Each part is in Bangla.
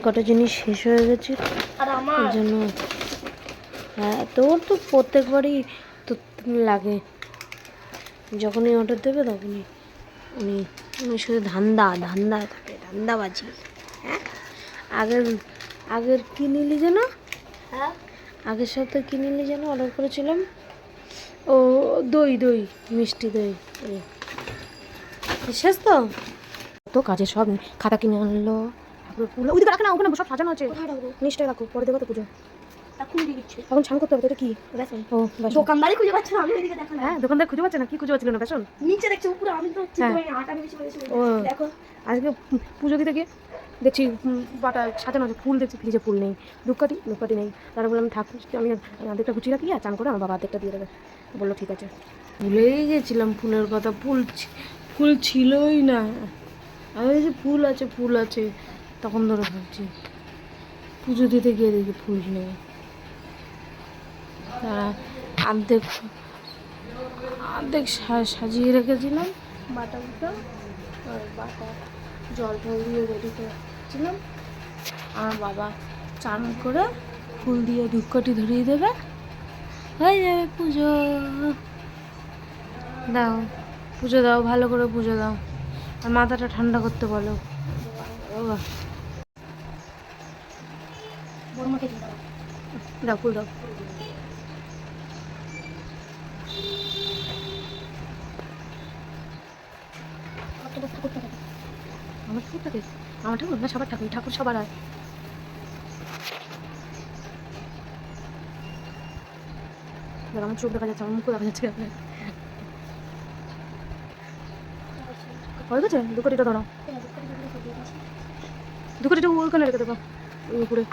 কটা জিনিস শেষ হয়ে গেছে আর আমার জন্য। হ্যাঁ, তোর তো প্রত্যেকবারই তো লাগে, যখনই অর্ডার দেবে তখনই উনি উনি শুধু ধান্দা থাকে, ধান্দাবাজি। হ্যাঁ, আগের আগের কী নিলি যেন, হ্যাঁ আগের সপ্তাহে কী নিলি যেন অর্ডার করেছিলাম? ও দই মিষ্টি দই। শেষ তো তো কাজে সব খাতা কিনে আনলো, তারপরে ফুল ওইদিকে রাখে না, ওখানে সব সাজানো আছে, নিশ্চয়ই রাখো, পরে দেবো তো পুজো। এখন দিয়ে দিচ্ছি। এখন স্নান করতে হবে, এটা কি? ও বেসন। দোকানদারই খুঁজে পাচ্ছে না, আমি ওইদিকে দেখো না। হ্যাঁ, দোকানদার খুঁজে পাচ্ছে না, কি খুঁজে পাচ্ছিল না? বেসন নিচে দেখছি উপরে, আমি তো চিনতে হ্যাঁ। পারিনি, আটা বেশি বেশি ও দেখো। আজকে পুজো দিতে গিয়ে দেখছি বাটা সাজানো আছে, ফুল দেখছি ফ্রিজে ফুল নেই, ধূপকাঠি নেই। তারা বললাম ঠাকুর আমি অর্ধেকটা গুছিয়ে রাখি, আর চান করে আমার বাবা অর্ধেকটা দিয়ে দেবে। বললো ঠিক আছে। ভুলেই গেছিলাম ফুলের কথা, ফুল ছিলই না। আমি বলছি ফুল আছে, তখন ধরে ভাবছি পুজো দিতে গিয়ে দেখি ফুল নেই। অর্ধেক অর্ধেক সাজিয়ে রেখেছিলাম বাটাগুলো, আর বাটা জল দিয়ে রেডি করেছিলাম। আমার বাবা চান করে ফুল দিয়ে ধূপকাঠি ধরিয়ে দেবে, হয়ে যাবে পুজো। দাও পুজো দাও, ভালো করে পুজো দাও, আর মাথাটা ঠান্ডা করতে বলো। বাবা বড়মাকে দিয়ে দাও। দাও ফুল দাও। কত বস্তু করতে হবে। আমার ঠাকুর থাকে, আমার ঠাকুর না সবার ঠাকুর, ঠাকুর সবার হয়। আমার চোখ দেখা যাচ্ছে, আমার মুখও দেখা যাচ্ছে। হয়ে গেছে, দুকটিটা ধরো, দুকটিটা ওইখানে রেখে দেবো, ওই উপরে।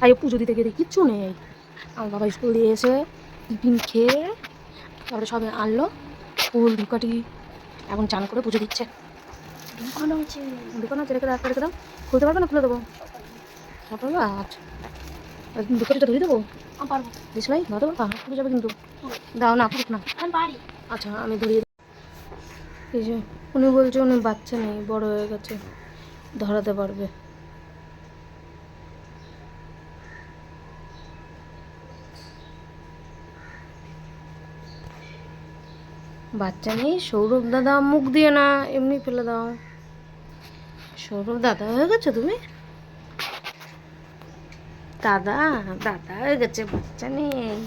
আর পুজো দিতে গিয়ে কিচ্ছু নেই। আমার বাবা স্কুল দিয়ে এসে টিফিন খেয়ে তারপরে সবে আনলো ফুল ধূপকাঠি, এখন চান করে পুজো দিচ্ছে। দোকান আছে, রেখে দাও, খুলতে পারবে না? খুলে দেবো। পারবা? আচ্ছা, ধূপকাঠিটা ধরিয়ে দেবো। পারবো দিস ভাই ধরতে পারবা? পুজো যাবে কিন্তু, দাও না পুরুক না। আমি পারি। আচ্ছা আমি ধরিয়ে দেবো। এই যে উনি বলছে উনি বাচ্চা নেই, বড় হয়ে গেছে, ধরাতে পারবে। বাচ্চা নেই, সৌরভ দাদা মুখ দিয়ে না, এমনি ফেলে দাও। সৌরভ দাদা হয়ে গেছে তুমি? দাদা হয়ে গেছে, বাচ্চা নেই।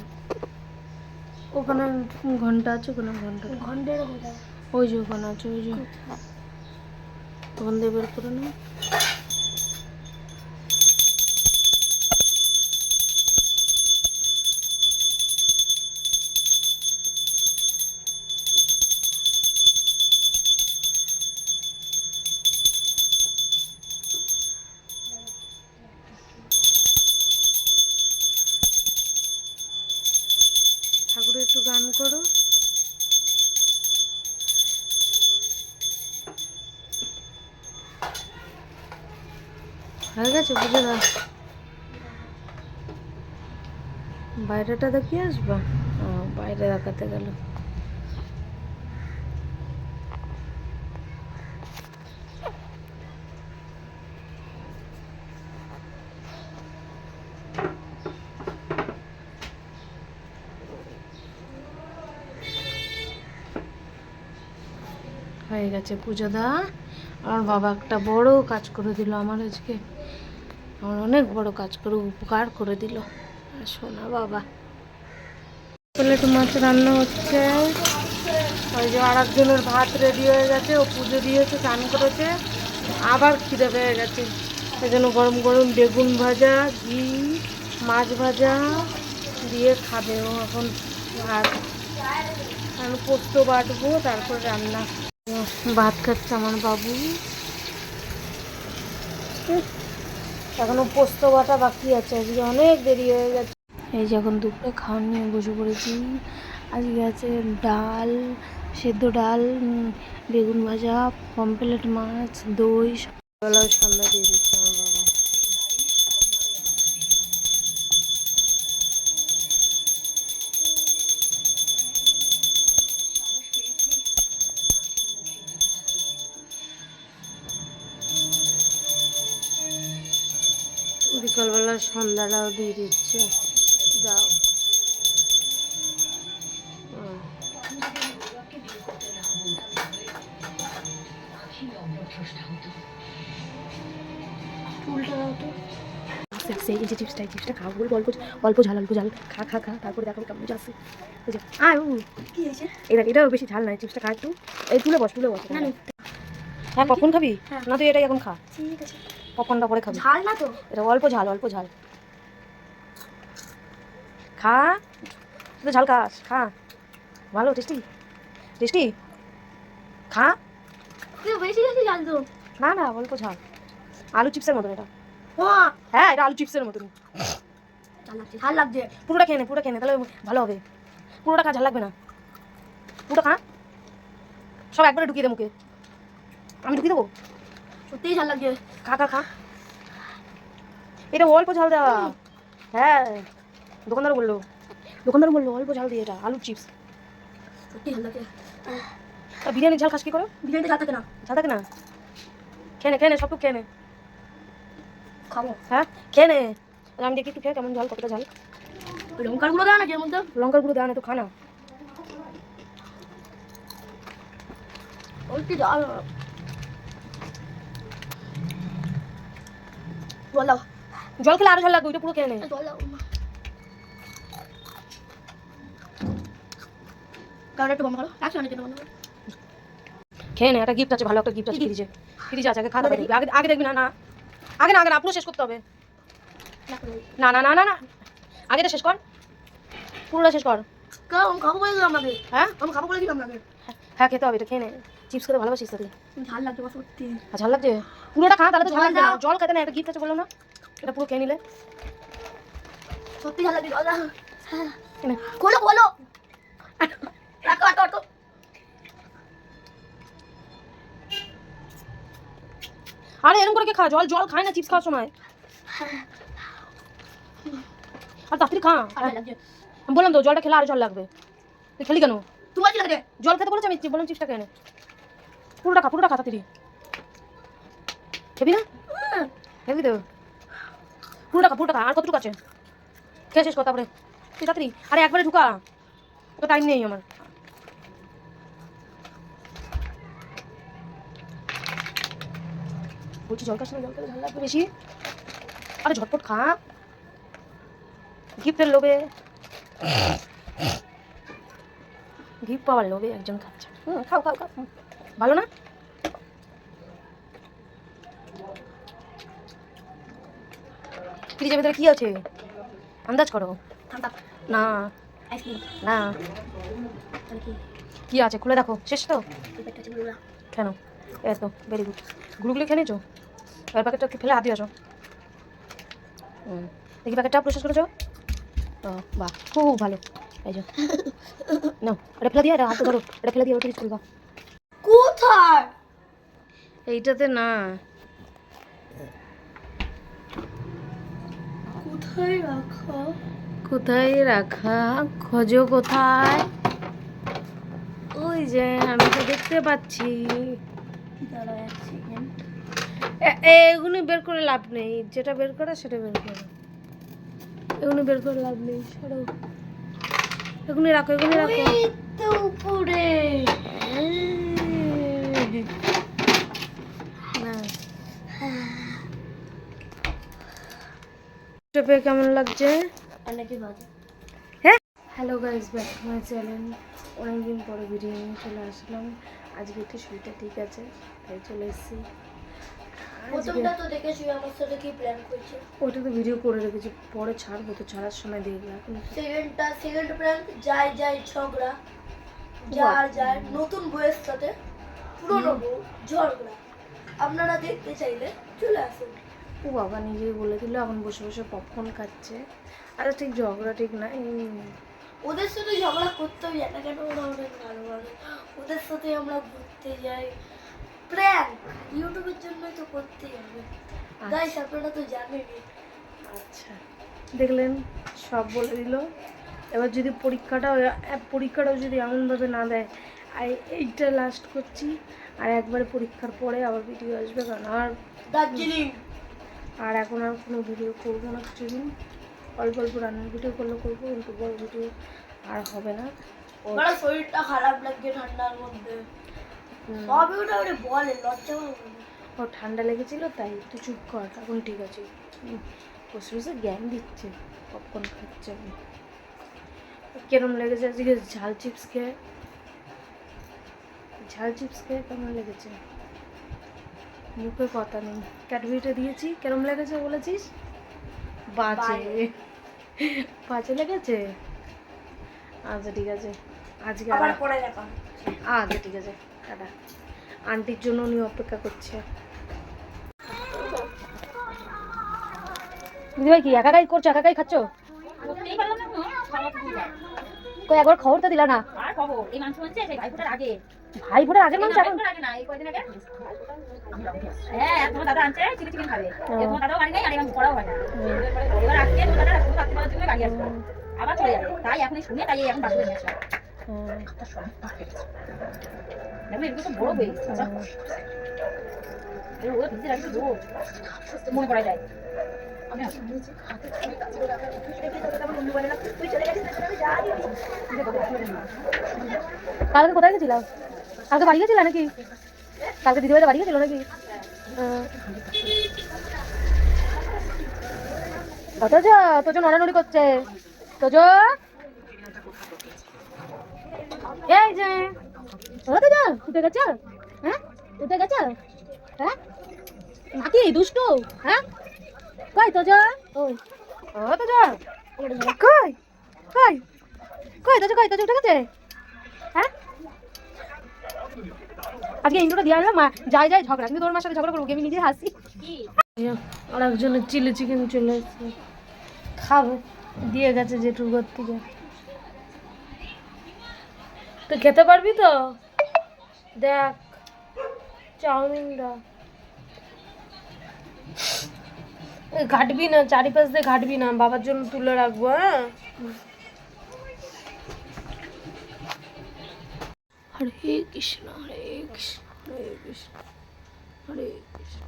ওখানে ঘন্টা আছে, ওখানে ঘন্টের ওই যে ওখানে আছে, ওই যে ওখান দিয়ে বের করে নাও। ঠাকুরের একটু গান করো। হয়ে গেছে বুঝে দাও। বাইরেটা দেখিয়ে আসবা? বাইরে দেখাতে গেল। হয়ে গেছে পুজো দেওয়া। আমার বাবা একটা বড় কাজ করে দিল আমার আজকে, আমার অনেক বড় কাজ করে উপকার করে দিল সোনা বাবা। প্লেট মাছ রান্না হচ্ছে, ওই যে আর একজনের ভাত রেডি হয়ে গেছে, ও পুজো দিয়েছে, চান করেছে, আবার খিদে পেয়ে গেছে, সেই জন্য গরম গরম বেগুন ভাজা, ঘি, মাছ ভাজা দিয়ে খাবে ও এখন। ভাত আমি পোস্ত বাটবো, তারপর রান্না। ভাত খাচ্ছে আমার বাবু, এখনো পোস্ত বাটা বাকি আছে, আজকে অনেক দেরি হয়ে গেছে। এই যে এখন দুপুরে খাওয়ার নিয়ে বসে পড়েছি। আজকে আছে ডাল, সেদ্ধ ডাল, বেগুন ভাজা, পমফ্রেট মাছ, দই। সকালবেলায় সন্ধ্যা দিয়ে দিচ্ছে আমার বাবা। বিকালবেলা সন্ধ্যাটাও দিয়ে দিচ্ছে। দাও। চুলটা দাও তো। আস্তে আস্তে এই যে চিপসটা খাও, বলবো অল্প অল্প ঝাল খা খা খা, তারপরে দেখো কেমন যাচ্ছে। এই যে কি হয়েছে? এটাও বেশি ঝাল নাই, চিপসটা খা একটু। এই তুলে বস না না, হ্যাঁ কখন খাবি? হ্যাঁ। না তুই এটাই এখন খা, ঠিক আছে। পপকর্নটা পরে খাবি। ঝাল না তো? এটা অল্প ঝাল খা, তুই তো ঝাল খাস, খা, ভালো টেস্টি খা। বেশি বেশি ঝাল তো। না না অল্প ঝাল, আলু চিপসের মতন এটা। হ্যাঁ, হ্যাঁ এটা আলু চিপসের মতন। ঝাল লাগছে। পুরোটা খেয়ে নে তাহলে ভালো হবে। পুরোটা খা, ঝাল লাগবে না, পুরোটা খা, সব একবারে ঢুকিয়ে দে মুখে। আমি ঢুকিয়ে দেবো? সত্যিই ঝাল লাগছে। খা খা খা, এটা অল্প ঝাল দেওয়া। হ্যাঁ দোকানদার বললো অল্প ঝাল দিয়ে এটা আলু চিপস। সত্যি ঝাল লাগছে। আর বিরিয়ানির ঝাল খাস কি করে? বিরিয়ানিতে ঝাল থাকে না। ঝাল থাকে না? খেয়ে নে সবটুকু খেয়ে নে। খাবো। হ্যাঁ খেয়ে নে, আমি দেখি একটু খেয়ে কেমন ঝাল, কতটা ঝাল। লঙ্কার গুঁড়ো দেওয়া না যের মধ্যে? লঙ্কার গুঁড়ো দেওয়া না তো, খা না। ওইটি ঝাল। জল দাও। জল খেলে আরো ঝাল লাগবে, ওইটা পুরো খেয়ে নে। জল দাও। কারণ একটু বন্ধ করো, একশো জন্য বন্ধ করো। খেয়ে নে, একটা গিফট আছে, ভালো একটা গিফট আছে ফ্রিজে আছে, আগে খা তারপরে দেখবি। আগে দেখবি না আগে না পুরো শেষ করতে হবে। না আগে এটা শেষ কর, পুরোটা শেষ কর। কারণ খাবো বলে দিলাম আপনাকে। হ্যাঁ আমি খাবো বলে দিলাম আপনাকে। হ্যাঁ খেতে হবে, এটা খেয়ে নে। চিপস খেতে ভালোবাসিস তো তুই? ঝাল লাগছে বা সত্যি। আর ঝাল লাগছে? পুরোটা খা, তাহলে তো ঝাল জল লাগবে না। দাও। জল খেতে না, একটা গিফট আছে বললো না, এটা পুরো খেয়ে নিলে। সত্যি ঝাল লাগছে। জল দাও। খেয়ে নে। খোলো খোলো। আটকো। আরে এরকম করে কে খা? জল খায় না চিপস খাওয়ার সময়। আর তাড়াতাড়ি খা। ঝাল লাগছে। আমি বললাম তো জলটা খেলে আরো জল লাগবে, তুই খেলি কেন? তোমার কি লাগছে? জল খেতে বলেছি আমি, বললাম চিপসটা খেয়ে নে। পুরোটা খা তাড়াতাড়ি। খেবি না? খেবি তো? পুরোটা খা। আর কতটুকু আছে? খেয়ে শেষ কর তারপরে তুই তাড়াতাড়ি। আরে একবারে ঢুকা, তো টাইম নেই আমার। বলছি জল খাস না, জল খেলে ঝাল লাগবে বেশি। আরে ঝটপট খা, গিফটের লোভে, গিফট পাওয়ার লোভে একজন খাচ্ছে। খাও ভালো না? ফ্রিজের ভিতরে কি আছে আন্দাজ করো। ঠান্ডা না আইসক্রিম। না, তাহলে কি? কি আছে খুলে দেখো। শেষ তো? এই প্যাকেটটা ছিল না। কেন? এত ভেরি গুড, গুলোগুলো খেয়ে নিয়েছো? এর প্যাকেটটা ফেলে হাত দিয়ে আসো। দেখি প্যাকেটটা প্রসেস করেছো? ও বাহ, খুব ভালো। এই যে না, এটা ফেলে দিয়ে, এটা হাতে ধরো, এটা ফেলে দিয়ে ওটা খুলবা। কোথায়? এইটাতে না, কোথায় রাখা? কোথায় রাখা খোঁজো, কোথায়? ওই যে আমি তো দেখতে পাচ্ছি। দাঁড়া এক সেকেন্ড। এগুলো বের করে লাভ নেই, যেটা বের করা সেটা বের করো। এগুলো বের করে লাভ নেই, সরো। এগুলো রাখো। ওই তো উপরে। না পেয়ে কেমন লাগছে? অনেকই বাজে। হ্যাঁ hello guys, back to my channel. অনেকদিন পরে ভিডিও নিয়ে চলে আসলাম। আজকে একটু শরীরটা ঠিক আছে তাই চলে এসেছি। প্রথমটা তো দেখেছি আমার সাথে কি প্ল্যান করছে। ওটা তো ভিডিও করে রেখেছি, পরে ছাড়বো, তো ছাড়ার সময় দেখবে। এখন সেকেন্ড প্ল্যান যায় ঝগড়া। যায় নতুন বউয়ের সাথে পুরনো বউ ঝগড়া। আপনারা দেখতে চাইলে চলে আসুন। ও বাবা নিজেই বলে দিল, এখন বসে বসে পপকর্ন খাচ্ছে। আরে ঠিক ঝগড়া ঠিক না, ওদের সাথে ঝগড়া করতেও যায় না কেন? ওরা অনেক ভালো ভালো। ওদের সাথে আমরা ঘুরতে যাই, প্র্যাঙ্ক ইউটিউবের জন্যই তো করতেই হবে। গাইস আপনারা তো জানেনই। আচ্ছা দেখলেন, সব বলে দিল। এবার যদি পরীক্ষাটাও যদি এমনভাবে না দেয়, আর এইটা লাস্ট করছি। আর একবারে পরীক্ষার পরে আবার ভিডিও আসবে, কারণ আর দার্জিলিং আর এখন আর কোনো ভিডিও করবো না কিছুদিন, অল্প অল্প রান্নার ভিডিও করলে করবো, কিন্তু বড় ভিডিও আর হবে না। আমার শরীরটা খারাপ লাগছে ঠান্ডার মধ্যে, সবই ওটা ওরে বলে, লজ্জা পাবে না। ও ঠান্ডা লেগেছিল তাই, তুই চুপ কর, এখন ঠিক আছে। বসে বসে জ্ঞান দিচ্ছে, পপকর্ন খাচ্ছে। কেরম লেগেছে আজকে ঝাল চিপস খেয়ে? ঝাল চিপস খেয়ে কেমন লেগেছে? মুখে কথা নেই। ক্যাডবেরিটা দিয়েছি, কেরম লেগেছে বলেছিস? বাজে। বাজে লেগেছে? আচ্ছা ঠিক আছে, আজকে আবার পরে দেখা। আচ্ছা ঠিক আছে, টাটা। আন্টির জন্য উনি অপেক্ষা করছে। দিদিভাই কি একাকাই করছো, একাকাই খাচ্ছ? কই একবার খবর তো দিলা না। আর খবর এই মাংস হচ্ছে সেই ভাই ফোটার আগে। ভাই ফোটার আগের মাংস এখন? আগে না, এই কয়দিন আগে। হ্যাঁ, তোমার দাদা আনছে চিলি চিকেন খাবে। তোমার দাদাও বাড়ি নেই আর এই মাংস করাও হয় না। এবার আজকে তোমার দাদা রাত্রে বেলার জন্য বাড়ি আসবে, আবার চলে যাবে। তাই এখনই শুনে তাই এখন বাসে নিয়ে আসলাম। দেখো এগুলো তো বড় হয়ে গেছে। এর ওরা ভিজে রাখছে রোজ মনে করা যায়। আমি কালকে কোথায় গেছিলাম? কালকে বাড়ি গেছিলা নাকি? কালকে দিদিভাইটা বাড়ি গেছিল নাকি? অথচ তোজন নড়ানড়ি করছে। তোজ এই যে ওতে যা উঠে গেছ? হ্যাঁ উঠে গেছ? হ্যাঁ নাকি দুষ্টু? হ্যাঁ কই তোজ? ওই ও তোজ কই কই কই তোজ? কই তোজ উঠে গেছে? হ্যাঁ আজকে ইন্টুটা দিয়ে আসলাম, যাই যাই ঝগড়া, কিন্তু তোর মার সাথে ঝগড়া করবো, আমি নিজে হাসি। আর একজনের চিলি চিকেন চলে এসছে, খাবে, দিয়ে গেছে জেঠুর ঘর থেকে। তো খেতে পারবি তো? দেখ চাউমিনটা ঘাটবি না, চারিপাশ দিয়ে ঘাটবি না, বাবার জন্য তুলে রাখবো। হ্যাঁ হরে কৃষ্ণ হরে কৃষ্ণ হরে কৃষ্ণ হরে কৃষ্ণ।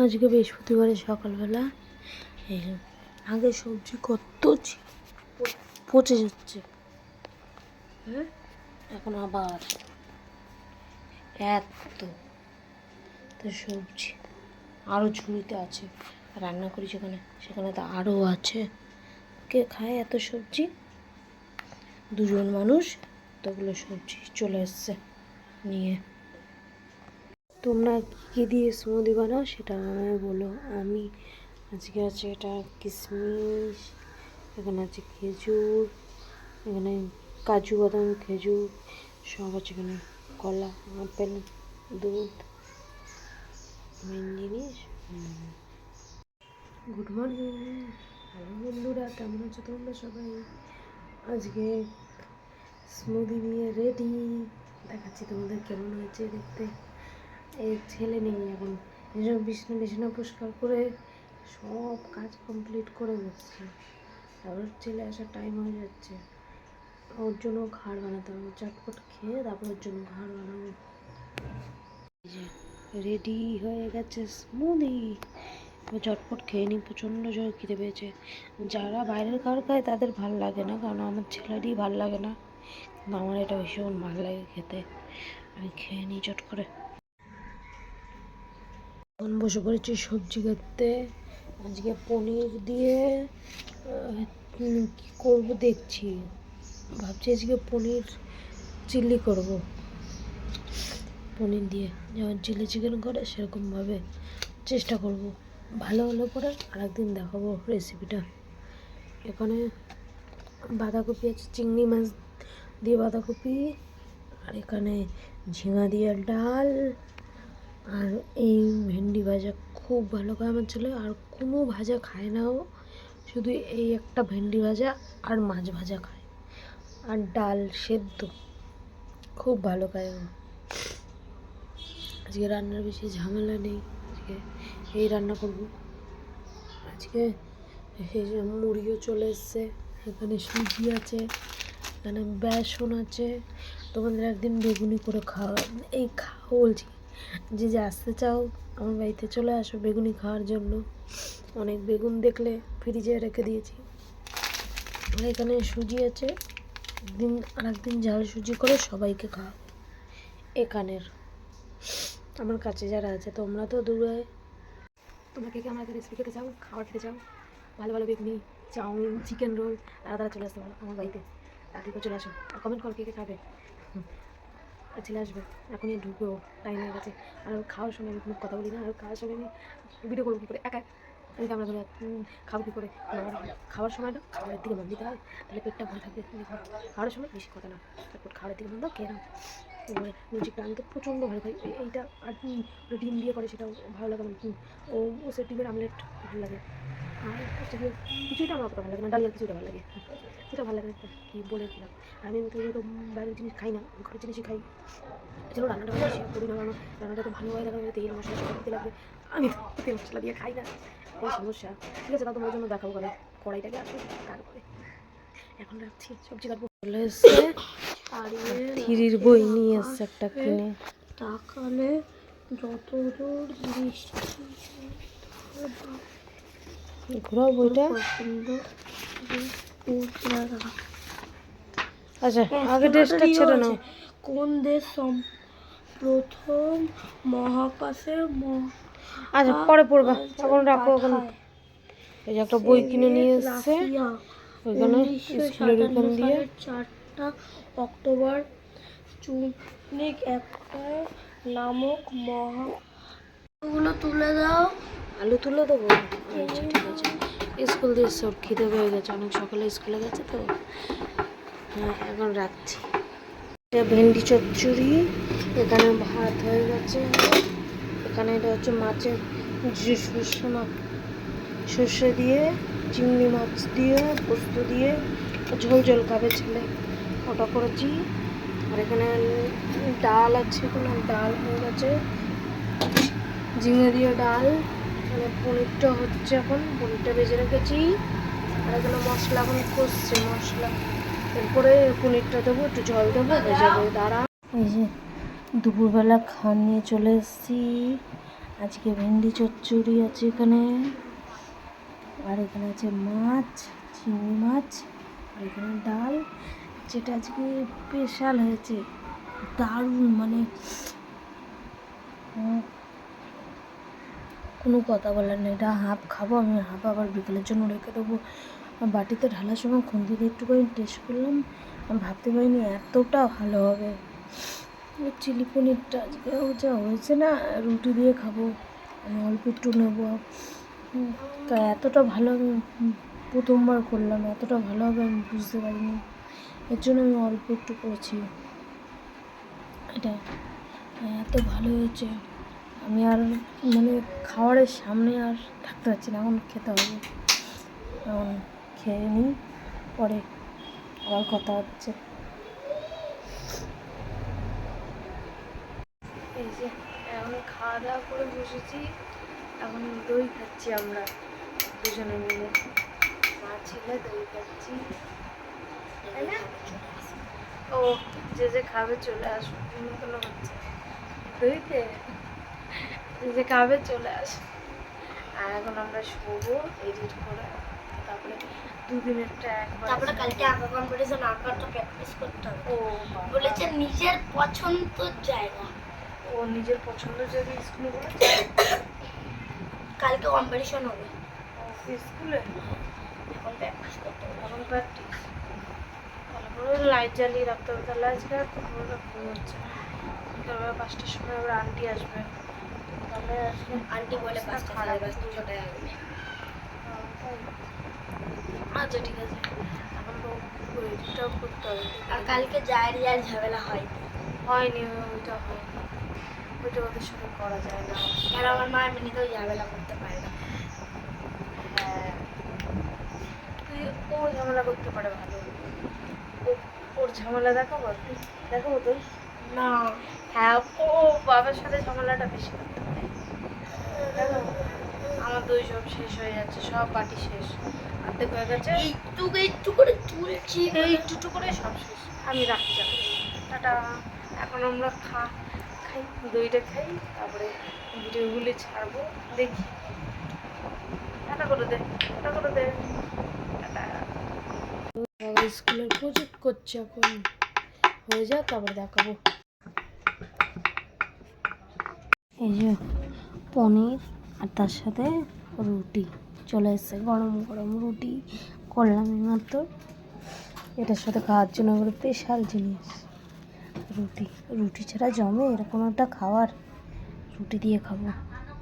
আজকে বৃহস্পতিবারে সকালবেলা এই আগে সবজি কত পচে যাচ্ছে, হ্যাঁ এখন আবার এত তো সবজি আরও ঝুড়িতে আছে, রান্না করি যেখানে সেখানে তো আরও আছে। কে খায় এত সবজি? দুজন মানুষ, তগুলো সবজি চলে এসছে নিয়ে। তোমরা কী দিয়ে স্মুদি বানাও সেটা আমায় বলো। আমি আজকে আছে এটা কিশমিশ, এখানে আছে খেজুর, এখানে কাজু বাদাম খেজুর সব আছে, এখানে কলা আপেল দুধ, মেন জিনিস। গুড মর্নিং, হ্যালো বন্ধুরা, কেমন আছো তোমরা সবাই? আজকে স্মুদি নিয়ে রেডি, দেখাচ্ছি তোমাদের কেমন হয়েছে দেখতে। এই ছেলে নেই এখন, এসব বিছানা পরিষ্কার করে সব কাজ কমপ্লিট করে বসছি। তারপর ছেলে আসার টাইম হয়ে যাচ্ছে, ওর জন্য ঘাড় বানাতে হবে, চটপট খেয়ে তারপর ওর জন্য ঘাড় বানাবো। রেডি হয়ে গেছে স্মুদি, ঝটপট খেয়ে নিই, প্রচণ্ড জোর খিদে পেয়েছে। যারা বাইরের খাবার খায় তাদের ভাল লাগে না, কারণ আমার ছেলেরই ভাল লাগে না, কিন্তু আমার এটা ভীষণ ভালো লাগে খেতে। আমি খেয়ে নিই চট করে। এখন বসে পড়েছি সবজি কাটতে। আজকে পনির দিয়ে কী করবো দেখছি, ভাবছি আজকে পনির চিলি করব, পনির দিয়ে যেমন চিলি চিকেন করে সেরকমভাবে চেষ্টা করব। ভালো হলে পরে আরেকদিন দেখাবো রেসিপিটা। এখানে বাঁধাকপি আছে, চিংড়ি মাছ দিয়ে বাঁধাকপি, আর এখানে ঝিঙা দিয়ে ডাল, আর এই ভেন্ডি ভাজা খুব ভালো খায় আমার ছেলে, আর কোনো ভাজা খায় না ও, শুধু এই একটা ভেন্ডি ভাজা আর মাছ ভাজা খায়, আর ডাল সেদ্ধ খুব ভালো খায় ও। আজকে রান্নার বেশি ঝামেলা নেই, আজকে এই রান্না করব। আজকে মুড়িও চলে এসছে, এখানে সুজি আছে, এখানে বেসন আছে। তোমাদের একদিন বেগুনি করে খাওয়া, এই খাও বলছি, যে যে আসতে চাও আমার বাড়িতে চলে আসো বেগুনি খাওয়ার জন্য। অনেক বেগুন দেখলে ফ্রিজে রেখে দিয়েছি। আর এখানে সুজি আছে, একদিন আর একদিন ঝাল সুজি করে সবাইকে খাওয়াবো। এখানের আমার কাছে যারা আছে, তোমরা তো দূরে, তোমরা কে কে আমার রেসিপি খেতে চাও, খাবার খেতে চাও, ভালো ভালো বেগুনি, চাউমিন, চিকেন রোল, তারা চলে আসতে পারো আমার বাড়িতে। তাড়াতাড়ি চলে আসো আর কমেন্ট করো কে কে খাবে। আর ছেলে আসবে, এখনই ঢুকবো, টাইম হয়ে গেছে। আর খাওয়ার সময় আমি কোনো কথা বলি না, আর খাওয়ার সময় আমি ভিডিও করবো কী করে, একা আমি ক্যামেরা ধরে খাবো কী করে। আমার খাওয়ার সময় না খাবারের দিকে মন দিতে হয়, তাহলে পেটটা ভরে থাকবে। খাওয়ার সময় বেশি কথা না, তারপর খাবারের দিকে মন দাও, খেয়ে নাও। এবারে লুচিটা আমি তো প্রচণ্ড ভালো খাই, এইটা আর ডিম দিয়ে করে সেটাও ভালো লাগে আমার। ও সে ডিমের আমলেট ভালো লাগে। আর হচ্ছে গিয়ে কিছুটা আমার অতটা ভালো লাগে না, ডালিয়ার কিছুটা ভালো লাগে, সেটা ভালো লাগে না, কি বলে দিলাম। আমি তো বাইরের জিনিস খাই না, ঘরের জিনিসই খাই। চলো রান্নাটা ভালো শেয়ার করি না, কারণ রান্নাটা তো ভালো হয় না, তেল মশলা সব দিতে লাগবে। আমি তো তেল মশলা দিয়ে খাই না, এই সমস্যা। ঠিক আছে, তা তোমার জন্য দেখাবো করে কড়াইটাকে আসবে, তারপরে এখন রাখছি, সবজি কাটবো। চলে এসছে আর থ্রির বই নিয়ে এসছে একটা কিনে। তাকালে যত দূর দৃষ্টি ঘোরাও বইটা। আচ্ছা আগে ড্রেসটা ছেড়ে নাও। কোন দেশ প্রথম মহাকাশে আচ্ছা পরে পড়বা, এখন রাখো। এখন এই যে একটা বই কিনে নিয়ে এসছে, ওইখানে স্কুলের ওইখান দিয়ে 4 অক্টোবর চুনিক একটা নামক ওগুলো তুলে দাও। আলু তুলে দেবো। আচ্ছা ঠিক আছে, স্কুল দিয়ে সব খিদে হয়ে গেছে, অনেক সকালে স্কুলে গেছে তো। হ্যাঁ এখন রাখছি। এটা ভেন্ডি চচ্চড়ি, এখানে ভাত হয়ে গেছে, এখানে এটা হচ্ছে মাছের যে সর্ষে দিয়ে, চিংড়ি মাছ দিয়ে, পোস্ত দিয়ে ঝোল ঝোল খাবে ছেলে, ওটা করেছি। আর এখানে ডাল আছে, কোনো ডাল হয়ে গেছে, ঝিঙে দিয়ে ডাল। মানে পনিরটা হচ্ছে, এখন পনিরটা ভেজে রেখেছি। আর এখানে মশলা এখন কষছে, মশলা এরপরে পনিরটা দেবো, একটু জল দেবো, ভেজে দেবো। দাঁড়া, এই যে দুপুরবেলা খাওয়া নিয়ে চলে এসেছি। আজকে ভেন্ডি চচ্চড়ি আছে এখানে, আর এখানে আছে মাছ, চিংড়ি মাছ, আর এখানে ডাল, যেটা আজকে স্পেশাল হয়েছে, দারুণ। মানে কোনো কথা বলার নেই, এটা হাফ খাবো আমি, হাফ আবার বিকেলের জন্য রেখে দেবো। বাটিতে ঢালার সময় খুন্তি দিয়ে একটুখানি টেস্ট করলাম, আমি ভাবতে পারিনি এতটা ভালো হবে। চিলি পনিরটা আজকেও যা হয়েছে না, রুটি দিয়ে খাবো, আমি অল্প একটু নেবো। তা এতটা ভালো আমি প্রথমবার করলাম, এতটা ভালো হবে আমি বুঝতে পারিনি, এর জন্য আমি অল্প একটু করেছি। এটা এত ভালো হয়েছে, আমি আর মানে খাবারের সামনে আর থাকতে পারছি না, এখন খেতে হবে। এখন খেয়ে নিই, পরে আবার কথা হচ্ছে। এই যে এখন খাওয়া দাওয়া করে বসেছি, এখন দই খাচ্ছি আমরা দুজনে মিলে, মা ছেলে দই খাচ্ছি, তাই না? ও যে যে খাবে চলে আসবে, কোনো হচ্ছে দইতে, যে যে খাবে চলে আসবে। আর এখন আমরা শোবো এডিট করে, তারপরে দুদিনেরটা একবার, তারপরে কালকে আঁকা কম্পিটিশন, আঁকাটা প্র্যাকটিস করতে হবে। ও বলেছে নিজের পছন্দের জায়গা, ও নিজের পছন্দ যদি স্কুলে বলে কালকে কম্পিটিশন হবে। স্কুলে এখন প্র্যাকটিস করতে হবে। এখন প্র্যাকটিস, তারপরে লাইট জ্বালিয়ে রাখতে হবে। তাহলে আজকে আর তো ঘুম হচ্ছে না, বিকালবেলা 5টার সময় আবার আন্টি আসবে, তাহলে আজকে আন্টি বলে 5টা সাড়ে 5টা ছটায় আসবে। আচ্ছা ঠিক আছে, এখন তো এডিটটাও করতে হবে। আর কালকে জায়রি আর ঝামেলা হয়নি, ওইটা হয়নি, ওইটা ওদের সাথে করা যায় না, কারণ আমার মা এমনিতেও ঝামেলা করতে পারে না। হ্যাঁ তুই ও ঝামেলা করতে পারে ভালো, ওর ঝামেলা দেখাবো তোর না, হ্যাঁ ও বাবার সাথে ঝামেলাটা বেশি করতে পারে। দেখো আমার দই সব শেষ হয়ে যাচ্ছে, সব বাটি শেষ, অর্ধেক হয়ে গেছে, একটু করে তুলছি, এই একটু করে সব শেষ। আমি রাখি যাবো, টাটা। এখন আমরা খাই, দইটা খাই, তারপরে ভিডিওগুলি ছাড়বো, দেখি। টাটা করে দে, টাটা করে দে, টাটা। বাবা স্কুলের প্রজেক্ট করছে, এখন হয়ে যাক তারপরে দেখাবো। এই যে পনির আর তার সাথে রুটি চলে এসছে, গরম গরম রুটি করলাম এইমাত্র। এটার সাথে খাওয়ার জন্য করে স্পেশাল জিনিস রুটি। রুটি ছাড়া জমে এরকম একটা খাবার? রুটি দিয়ে খাবো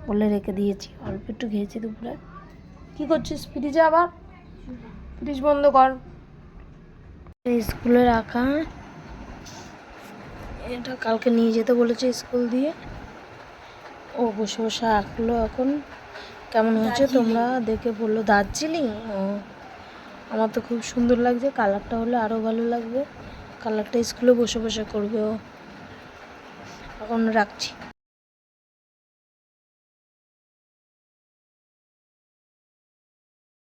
বলে রেখে দিয়েছি, অল্প একটু খেয়েছি দুপুরে। কী করছিস ফ্রিজে? আবার ফ্রিজ বন্ধ কর। স্কুলে রাখা, এটা কালকে নিয়ে যেতে বলেছে স্কুল দিয়ে। ও বসে বসে আঁকলো। এখন কেমন হয়েছে তোমরা দেখে বললো। দার্জিলিং? ও, আমার তো খুব সুন্দর লাগছে। কালারটা হলে আরও ভালো লাগবে। কালারটা স্কুলে বসে বসে করবে ও। এখন রাখছি।